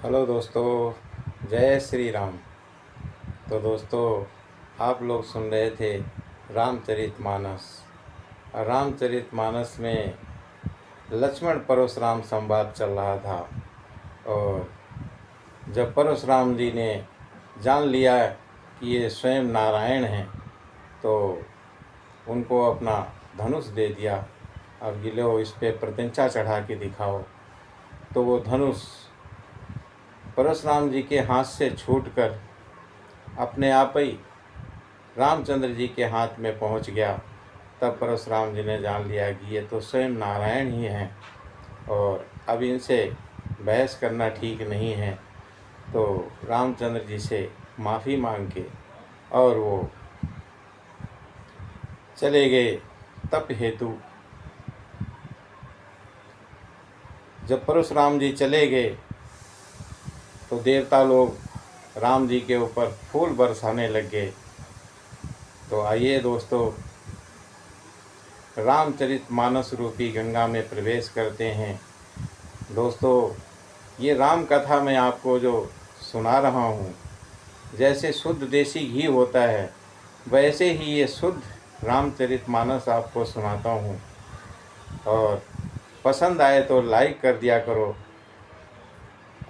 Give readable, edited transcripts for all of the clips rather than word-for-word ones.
Hello दोस्तों, जय श्री राम। तो दोस्तों, आप लोग सुन रहे थे रामचरितमानस। रामचरितमानस में लक्ष्मण परशुराम संवाद चल रहा था। और जब परशुराम जी ने जान लिया कि ये स्वयं नारायण हैं, तो उनको अपना धनुष दे दिया। अब गिलो इस पे प्रतिज्ञा चढ़ा के दिखाओ। तो वो धनुष परशुराम जी के हाथ से छूटकर अपने आप ही रामचंद्र जी के हाथ में पहुंच गया। तब परशुराम जी ने जान लिया कि ये तो स्वयं नारायण ही हैं और अब इनसे बहस करना ठीक नहीं है। तो रामचंद्र जी से माफ़ी मांग के और वो चले गए तप हेतु। जब परशुराम जी चले गए तो देवता लोग राम जी के ऊपर फूल बरसाने लग गए। तो आइए दोस्तों, रामचरितमानस रूपी गंगा में प्रवेश करते हैं। दोस्तों, ये राम कथा मैं आपको जो सुना रहा हूँ, जैसे शुद्ध देसी घी होता है, वैसे ही ये शुद्ध रामचरितमानस आपको सुनाता हूँ। और पसंद आए तो लाइक कर दिया करो,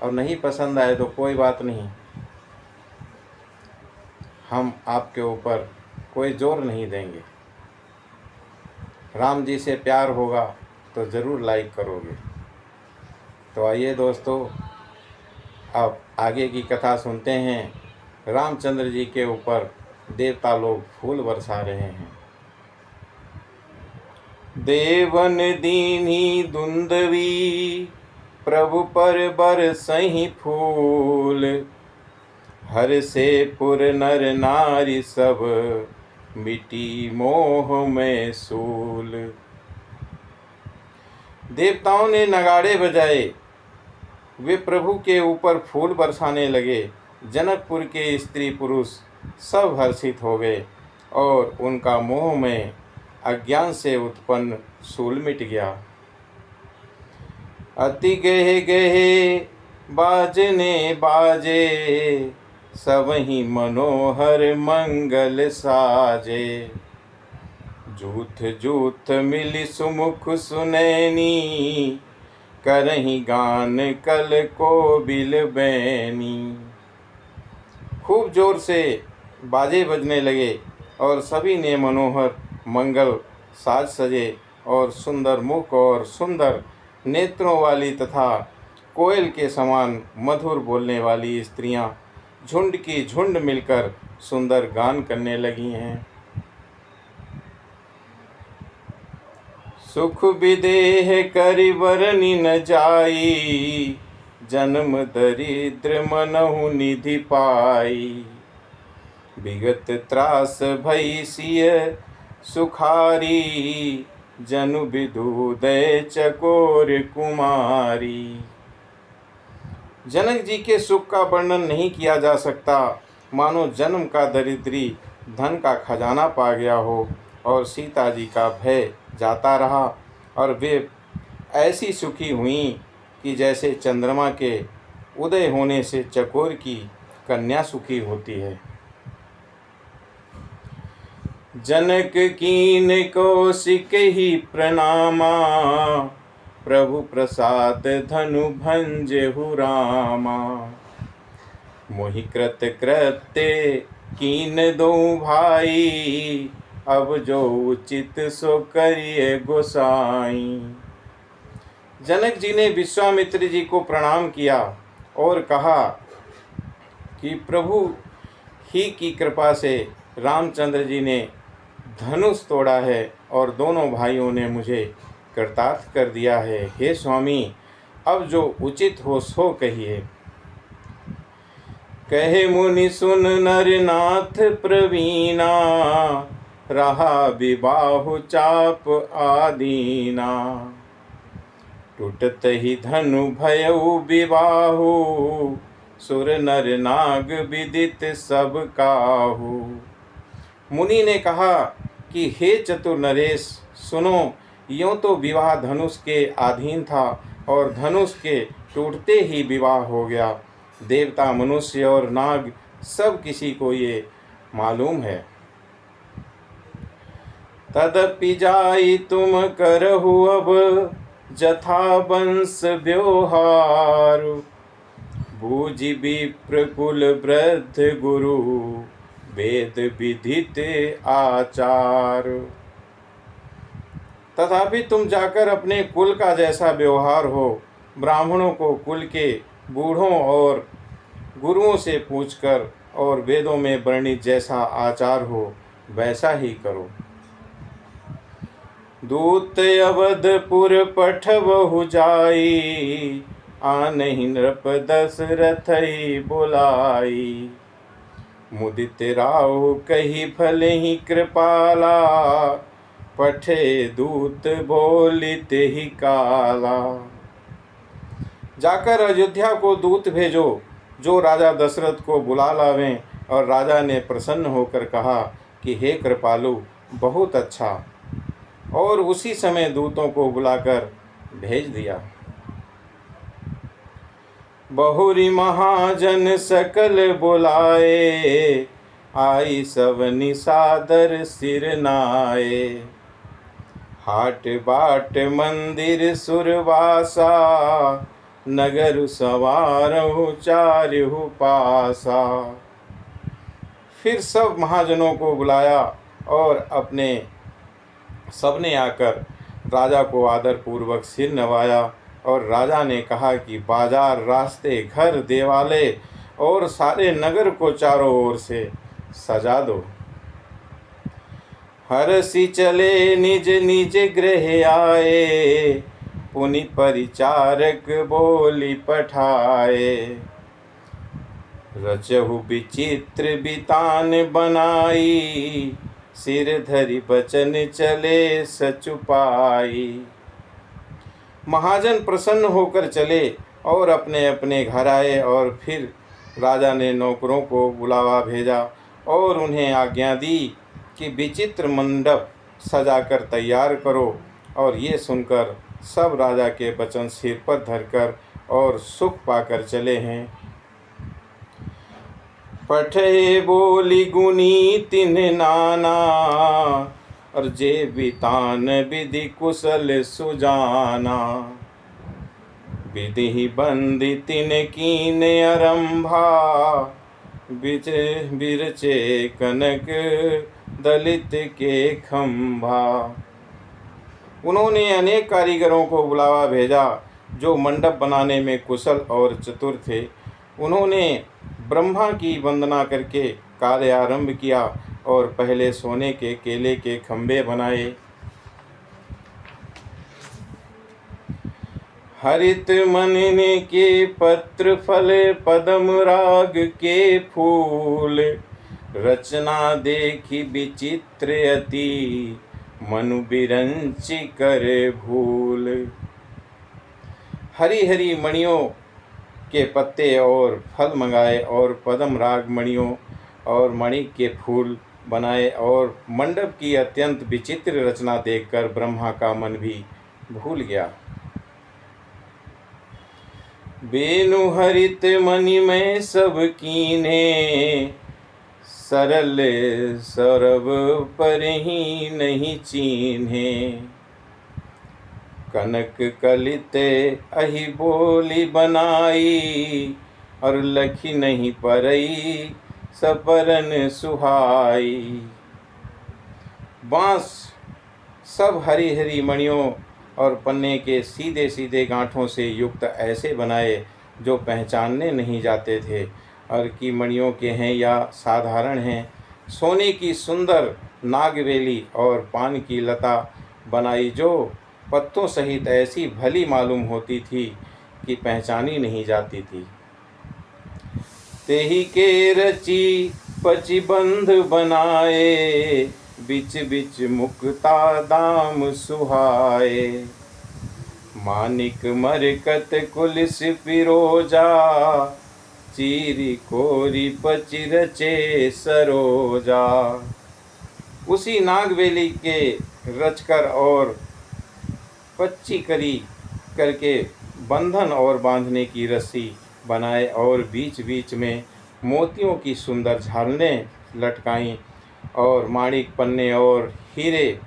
और नहीं पसंद आए तो कोई बात नहीं, हम आपके ऊपर कोई जोर नहीं देंगे। राम जी से प्यार होगा तो ज़रूर लाइक करोगे। तो आइए दोस्तों, अब आगे की कथा सुनते हैं। रामचंद्र जी के ऊपर देवता लोग फूल बरसा रहे हैं। देवन दीन्ही दुंदवी, प्रभु पर बरसहि फूल। हर से पुर नर नारी सब, मिटी मोह में सूल। देवताओं ने नगाड़े बजाए, वे प्रभु के ऊपर फूल बरसाने लगे। जनकपुर के स्त्री पुरुष सब हर्षित हो गए और उनका मोह में अज्ञान से उत्पन्न सूल मिट गया। अति गहे गहे बाजने बाजे, सबहि मनोहर मंगल साजे। जूथ जूथ मिली सुमुख सुनैनी, करहि गान कल को बिल बैनी। खूब जोर से बाजे बजने लगे और सभी ने मनोहर मंगल साज सजे और सुंदर मुख और सुंदर नेत्रों वाली तथा कोयल के समान मधुर बोलने वाली स्त्रियां झुंड की झुंड मिलकर सुंदर गान करने लगी हैं। सुख विदेह करि बरनि न जाई, जन्म दरिद्र मनहु निधि पाई। विगत त्रास भई सिय सुखारी, जनु विदु दय चकोर कुमारी। जनक जी के सुख का वर्णन नहीं किया जा सकता, मानो जन्म का दरिद्री धन का खजाना पा गया हो और सीता जी का भय जाता रहा और वे ऐसी सुखी हुई कि जैसे चंद्रमा के उदय होने से चकोर की कन्या सुखी होती है। जनक कीन कौशिक ही प्रणामा, प्रभु प्रसाद धनु भंजहु रामा। मोहि कृत कृत्य कीन दो भाई, अब जो उचित सो करिए गोसाई। जनक जी ने विश्वामित्र जी को प्रणाम किया और कहा कि प्रभु ही की कृपा से रामचंद्र जी ने धनुष तोड़ा है और दोनों भाइयों ने मुझे कृतार्थ कर दिया है। हे स्वामी, अब जो उचित हो सो कहिए। कहे मुनि सुन नरनाथ प्रवीणा, रहा विबाहु चाप आदीना। टूटत ही धनु भयउ विबाहु, सुर नर नाग विदित सब काहू। मुनि ने कहा कि हे चतुर नरेश, सुनो, यों तो विवाह धनुष के अधीन था और धनुष के टूटते ही विवाह हो गया। देवता, मनुष्य और नाग सब किसी को ये मालूम है। तदपि जाई तुम करहु अब जथा वंश व्यवहार, बूझि विप्र कुल वृद्ध गुरु वेद विदित आचार। तथापि तुम जाकर अपने कुल का जैसा व्यवहार हो, ब्राह्मणों को कुल के बूढ़ों और गुरुओं से पूछकर और वेदों में वर्णित जैसा आचार हो वैसा ही करो। दूत अवधपुर पठबहु जाई, आनहि नृप दशरथ बुलाई। मुदित राहु कही भले कृपाला, पठे दूत बोलित ही काला। जाकर अयोध्या को दूत भेजो जो राजा दशरथ को बुला लावें। और राजा ने प्रसन्न होकर कहा कि हे कृपालु, बहुत अच्छा। और उसी समय दूतों को बुलाकर भेज दिया। बहुरी महाजन सकल बुलाए, आई सब निसादर सिर नाए। हाट बाट मंदिर सुरवासा, नगर सवारहु चारहु पासा। फिर सब महाजनों को बुलाया और अपने सबने आकर राजा को आदर पूर्वक सिर नवाया। और राजा ने कहा कि बाजार, रास्ते, घर, देवालय और सारे नगर को चारों ओर से सजा दो। हरसि चले निज निज गृह आए, पुनि परिचारक बोली पठाए। रचहु विचित्र बितान बनाई, सिर धरि बचन चले सचुपाई। महाजन प्रसन्न होकर चले और अपने अपने घर आए। और फिर राजा ने नौकरों को बुलावा भेजा और उन्हें आज्ञा दी कि विचित्र मंडप सजाकर तैयार करो। और ये सुनकर सब राजा के वचन सिर पर धरकर और सुख पाकर चले हैं। पठे बोली गुनी तिन्ह नाना, और जे बितान विधि कुशल सुजाना। विधि बंदी तिन कीन आरंभा, बिरचे कनक दलित के खंभा। उन्होंने अनेक कारीगरों को बुलावा भेजा जो मंडप बनाने में कुशल और चतुर थे। उन्होंने ब्रह्मा की वंदना करके कार्य आरंभ किया और पहले सोने के केले के खंभे बनाए। हरित मनने के पत्र फल, पदम राग के फूल। रचना देखी विचित्र अति, मनु बिरंचि करे भूल। हरी हरी मणियों के पत्ते और फल मंगाए और पदम राग मणियों और मणि के फूल बनाए। और मंडप की अत्यंत विचित्र रचना देखकर ब्रह्मा का मन भी भूल गया। बेनु हरित मणि में सब कीन्हे, सरल सरब पर ही नहीं चीन्हे। कनक कलित अहि बोली बनाई, और लखी नहीं परई सपरन सुहाई। बांस सब हरी हरी मणियों और पन्ने के सीधे सीधे गांठों से युक्त ऐसे बनाए जो पहचानने नहीं जाते थे और कि मणियों के हैं या साधारण हैं। सोने की सुंदर नागवेली और पान की लता बनाई जो पत्तों सहित ऐसी भली मालूम होती थी कि पहचानी नहीं जाती थी। तेही के रची पची बंध बनाए, बिच बिच मुक्ता दाम सुहाए। मानिक मरकत कुलिस पिरोजा, चीरी कोरी पची रचे सरोजा। उसी नागवेली के रचकर और पच्ची करी करके बंधन और बांधने की रस्सी बनाए और बीच बीच में मोतियों की सुंदर झालरें लटकाईं और माणिक पन्ने और हीरे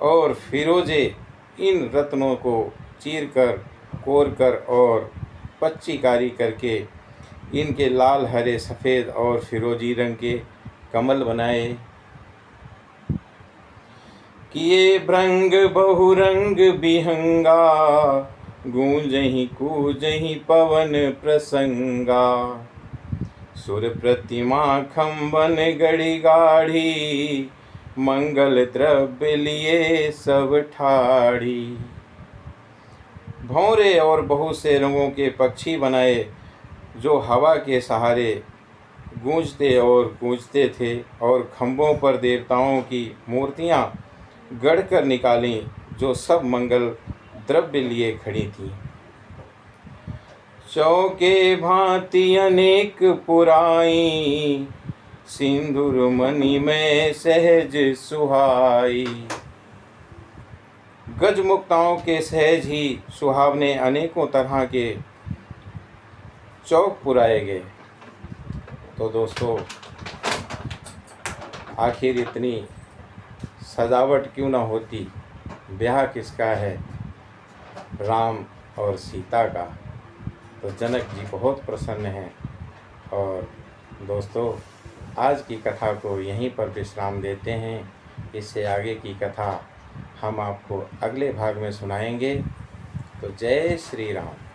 और फिरोजे इन रत्नों को चीरकर कोरकर और पच्चीकारी करके इनके लाल हरे सफ़ेद और फिरोजी रंग के कमल बनाए। किए भृंग बहुरंग बिहंगा, गूंजहि कूजहि पवन प्रसंगा। सुर प्रतिमा खम्बन गढ़ी गाढ़ी, मंगल द्रव्य लिए सब ठाढ़ी। भौरे और बहुत से रंगों के पक्षी बनाए जो हवा के सहारे गूंजते और गूंजते थे, और खम्भों पर देवताओं की मूर्तियां गढ़कर निकालीं जो सब मंगल द्रव्य लिए खड़ी थीं। चौके भांति अनेक पुराई, सिंदूर मणि में सहज सुहाई। गजमुक्ताओं के सहज ही सुहावने अनेकों तरह के चौक पुराए गए। तो दोस्तों, आखिर इतनी सजावट क्यों ना होती? ब्याह किसका है? राम और सीता का। तो जनक जी बहुत प्रसन्न हैं। और दोस्तों, आज की कथा को यहीं पर विश्राम देते हैं। इससे आगे की कथा हम आपको अगले भाग में सुनाएंगे। तो जय श्री राम।